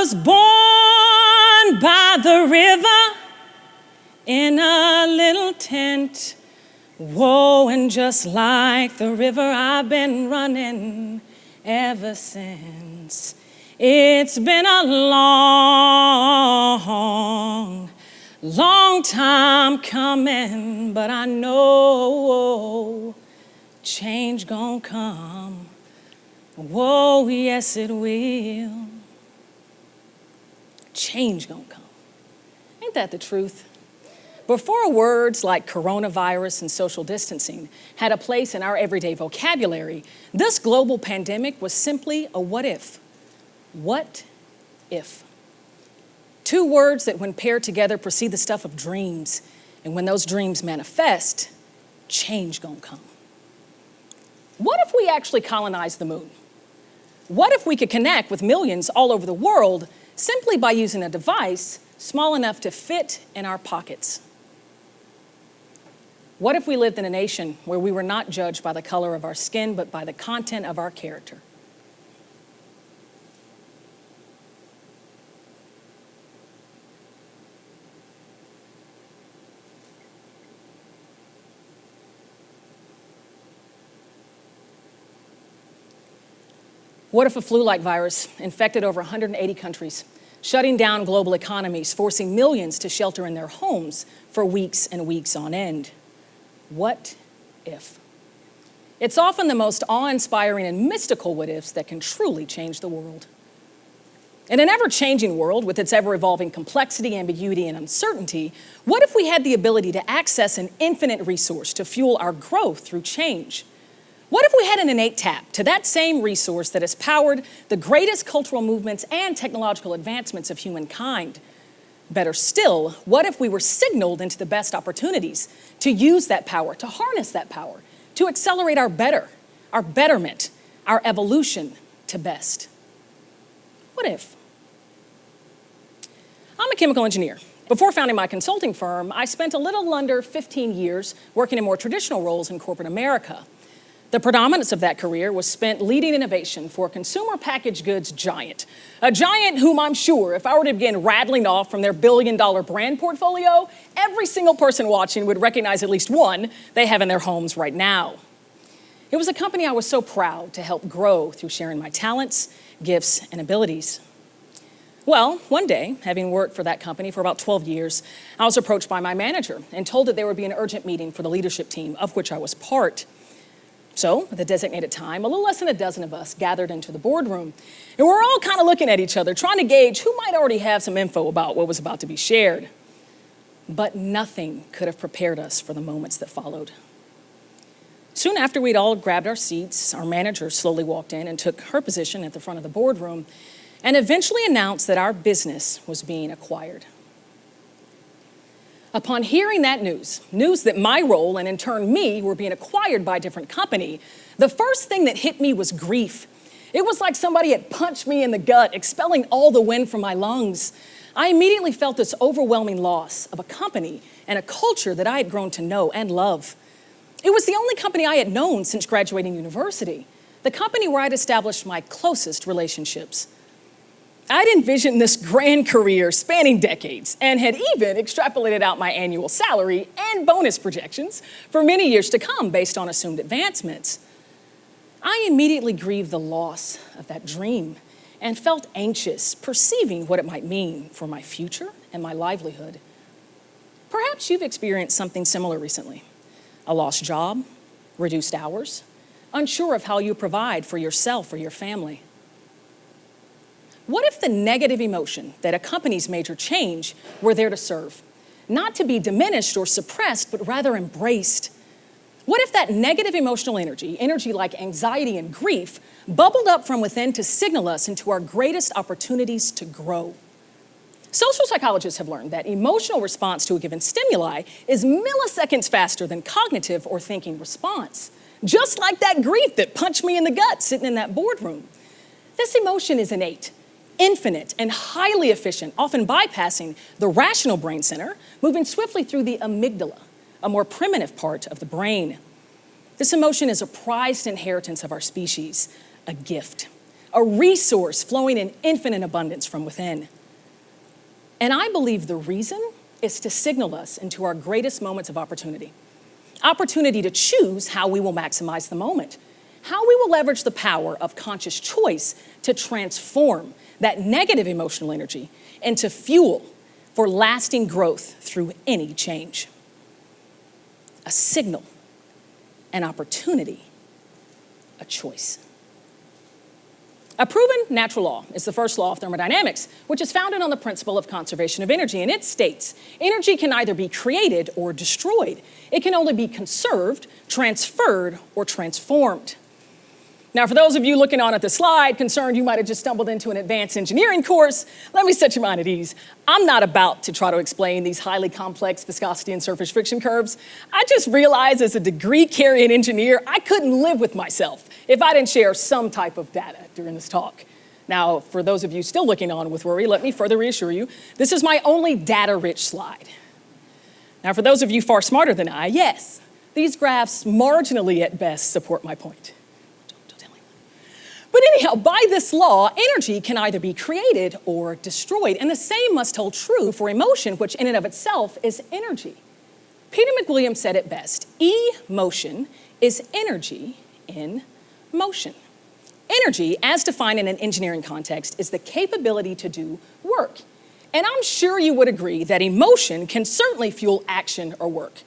was born by the river in a little tent. Whoa, and just like the river, I've been running ever since. It's been a long, long time coming, but I know change gonna come. Whoa, yes it will. Change gonna come. Ain't that the truth? Before words like coronavirus and social distancing had a place in our everyday vocabulary, this global pandemic was simply a what if. What if? Two words that when paired together proceed the stuff of dreams, and when those dreams manifest, change gonna come. What if we actually colonized the moon? What if we could connect with millions all over the world simply by using a device small enough to fit in our pockets? What if we lived in a nation where we were not judged by the color of our skin, but by the content of our character? What if a flu-like virus infected over 180 countries, shutting down global economies, forcing millions to shelter in their homes for weeks and weeks on end? What if? It's often the most awe-inspiring and mystical what-ifs that can truly change the world. In an ever-changing world with its ever-evolving complexity, ambiguity, and uncertainty, what if we had the ability to access an infinite resource to fuel our growth through change? What if we had an innate tap to that same resource that has powered the greatest cultural movements and technological advancements of humankind? Better still, what if we were signaled into the best opportunities to use that power, to harness that power, to accelerate our betterment, our evolution to best? What if? I'm a chemical engineer. Before founding my consulting firm, I spent a little under 15 years working in more traditional roles in corporate America. The predominance of that career was spent leading innovation for a consumer packaged goods giant. A giant whom I'm sure, if I were to begin rattling off from their billion-dollar brand portfolio, every single person watching would recognize at least one they have in their homes right now. It was a company I was so proud to help grow through sharing my talents, gifts, and abilities. Well, one day, having worked for that company for about 12 years, I was approached by my manager and told that there would be an urgent meeting for the leadership team, of which I was part. So, at the designated time, a little less than a dozen of us gathered into the boardroom, and we're all kind of looking at each other, trying to gauge who might already have some info about what was about to be shared. But nothing could have prepared us for the moments that followed. Soon after we'd all grabbed our seats, our manager slowly walked in and took her position at the front of the boardroom, and eventually announced that our business was being acquired. Upon hearing that news that my role and in turn me were being acquired by a different company, the first thing that hit me was grief. It was like somebody had punched me in the gut, expelling all the wind from my lungs. I immediately felt this overwhelming loss of a company and a culture that I had grown to know and love. It was the only company I had known since graduating university, the company where I'd established my closest relationships. I'd envisioned this grand career spanning decades and had even extrapolated out my annual salary and bonus projections for many years to come based on assumed advancements. I immediately grieved the loss of that dream and felt anxious, perceiving what it might mean for my future and my livelihood. Perhaps you've experienced something similar recently. A lost job, reduced hours, unsure of how you provide for yourself or your family. What if the negative emotion that accompanies major change were there to serve, not to be diminished or suppressed, but rather embraced? What if that negative emotional energy like anxiety and grief, bubbled up from within to signal us into our greatest opportunities to grow? Social psychologists have learned that emotional response to a given stimuli is milliseconds faster than cognitive or thinking response, just like that grief that punched me in the gut sitting in that boardroom. This emotion is innate, infinite, and highly efficient, often bypassing the rational brain center, moving swiftly through the amygdala, a more primitive part of the brain. This emotion is a prized inheritance of our species, a gift a resource flowing in infinite abundance from within. And I believe the reason is to signal us into our greatest moments of opportunity. Opportunity to choose how we will maximize the moment, how we will leverage the power of conscious choice to transform that negative emotional energy into fuel for lasting growth through any change. A signal, an opportunity, a choice. A proven natural law is the first law of thermodynamics, which is founded on the principle of conservation of energy. And it states, energy can either be created or destroyed. It can only be conserved, transferred, or transformed. Now, for those of you looking on at the slide, concerned you might have just stumbled into an advanced engineering course, let me set your mind at ease. I'm not about to try to explain these highly complex viscosity and surface friction curves. I just realized as a degree-carrying engineer, I couldn't live with myself if I didn't share some type of data during this talk. Now, for those of you still looking on with worry, let me further reassure you, this is my only data-rich slide. Now, for those of you far smarter than I, yes, these graphs marginally at best support my point. But anyhow, by this law, energy can either be created or destroyed. And the same must hold true for emotion, which in and of itself is energy. Peter McWilliams said it best, emotion is energy in motion. Energy, as defined in an engineering context, is the capability to do work. And I'm sure you would agree that emotion can certainly fuel action or work.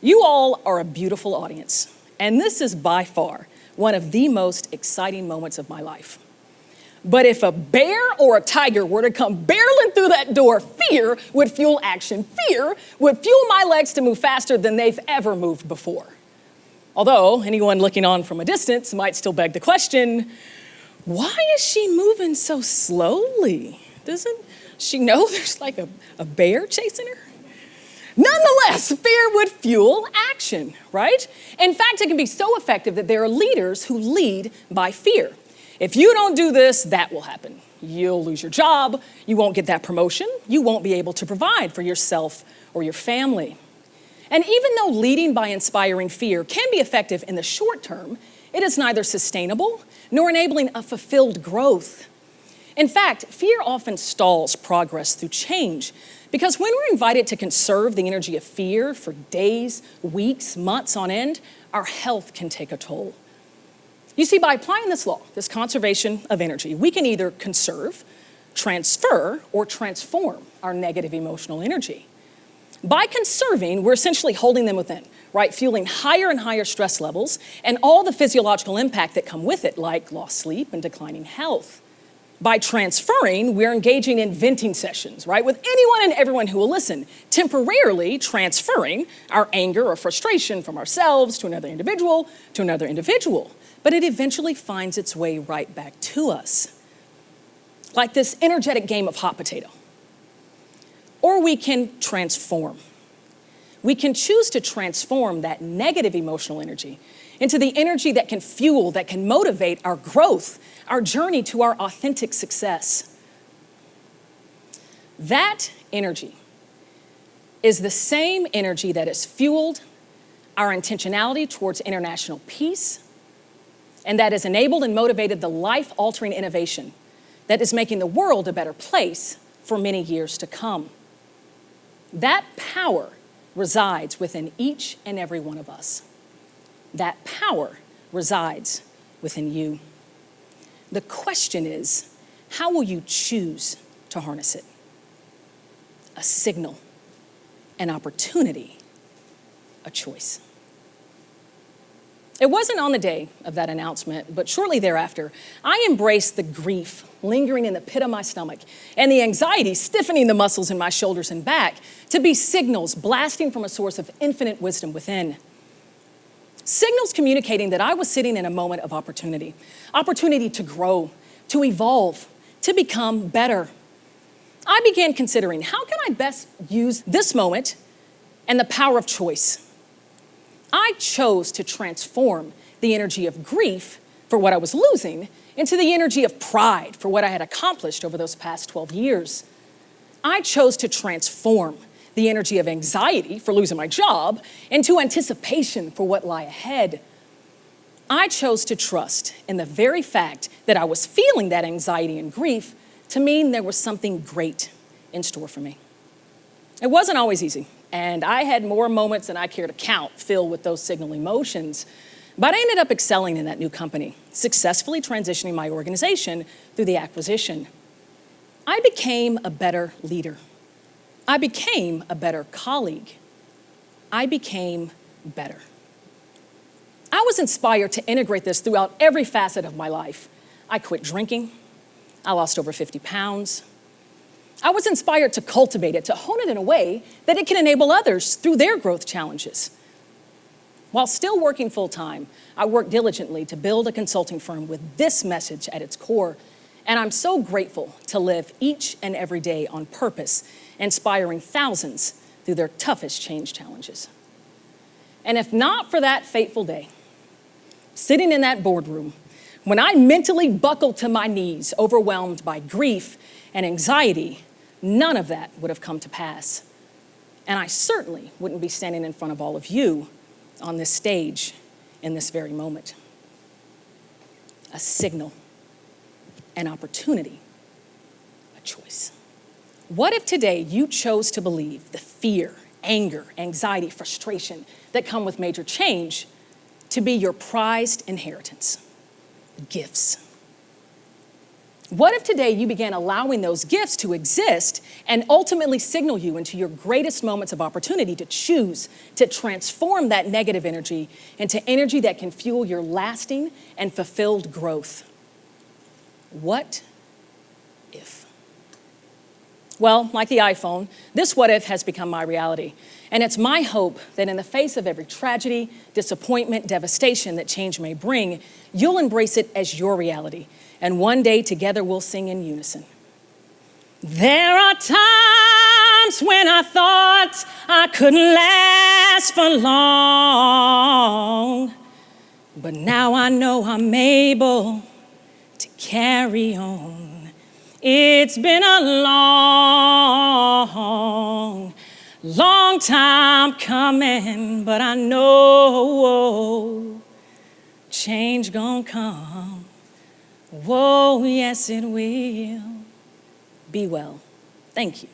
You all are a beautiful audience, and this is by far one of the most exciting moments of my life. But if a bear or a tiger were to come barreling through that door, fear would fuel action. Fear would fuel my legs to move faster than they've ever moved before. Although anyone looking on from a distance might still beg the question, why is she moving so slowly? Doesn't she know there's like a bear chasing her? Nonetheless, fear would fuel action, right? In fact, it can be so effective that there are leaders who lead by fear. If you don't do this, that will happen. You'll lose your job, you won't get that promotion, you won't be able to provide for yourself or your family. And even though leading by inspiring fear can be effective in the short term, it is neither sustainable nor enabling a fulfilled growth. In fact, fear often stalls progress through change, because when we're invited to conserve the energy of fear for days, weeks, months on end, our health can take a toll. You see, by applying this law, this conservation of energy, we can either conserve, transfer, or transform our negative emotional energy. By conserving, we're essentially holding them within, right? Fueling higher and higher stress levels and all the physiological impact that come with it, like lost sleep and declining health. By transferring, we're engaging in venting sessions, right, with anyone and everyone who will listen, temporarily transferring our anger or frustration from ourselves to another individual, but it eventually finds its way right back to us. Like this energetic game of hot potato. Or we can transform. We can choose to transform that negative emotional energy into the energy that can fuel, that can motivate our growth, our journey to our authentic success. That energy is the same energy that has fueled our intentionality towards international peace, and that has enabled and motivated the life-altering innovation that is making the world a better place for many years to come. That power resides within each and every one of us. That power resides within you. The question is, how will you choose to harness it? A signal, an opportunity, a choice. It wasn't on the day of that announcement, but shortly thereafter, I embraced the grief lingering in the pit of my stomach and the anxiety stiffening the muscles in my shoulders and back to be signals blasting from a source of infinite wisdom within. Signals communicating that I was sitting in a moment of opportunity to grow, to evolve, to become better. I began considering, how can I best use this moment and the power of choice? I chose to transform the energy of grief for what I was losing into the energy of pride for what I had accomplished over those past 12 years. I chose to transform the energy of anxiety for losing my job into anticipation for what lay ahead. I chose to trust in the very fact that I was feeling that anxiety and grief to mean there was something great in store for me. It wasn't always easy, and I had more moments than I care to count filled with those signal emotions. But I ended up excelling in that new company, successfully transitioning my organization through the acquisition. I became a better leader. I became a better colleague. I became better. I was inspired to integrate this throughout every facet of my life. I quit drinking. I lost over 50 pounds. I was inspired to cultivate it, to hone it in a way that it can enable others through their growth challenges. While still working full-time, I worked diligently to build a consulting firm with this message at its core, and I'm so grateful to live each and every day on purpose, inspiring thousands through their toughest change challenges. And if not for that fateful day, sitting in that boardroom, when I mentally buckled to my knees, overwhelmed by grief and anxiety, none of that would have come to pass. And I certainly wouldn't be standing in front of all of you on this stage in this very moment. A signal, an opportunity, a choice. What if today you chose to believe the fear, anger, anxiety, frustration that come with major change to be your prized inheritance, gifts? What if today you began allowing those gifts to exist and ultimately signal you into your greatest moments of opportunity to choose to transform that negative energy into energy that can fuel your lasting and fulfilled growth? What if? Well, like the iPhone, this what if has become my reality. And it's my hope that in the face of every tragedy, disappointment, devastation that change may bring, you'll embrace it as your reality. And one day together we'll sing in unison. There are times when I thought I couldn't last for long, but now I know I'm able to carry on. It's been a long time coming, but I know change gonna come. Whoa, yes it will. Be well. Thank you.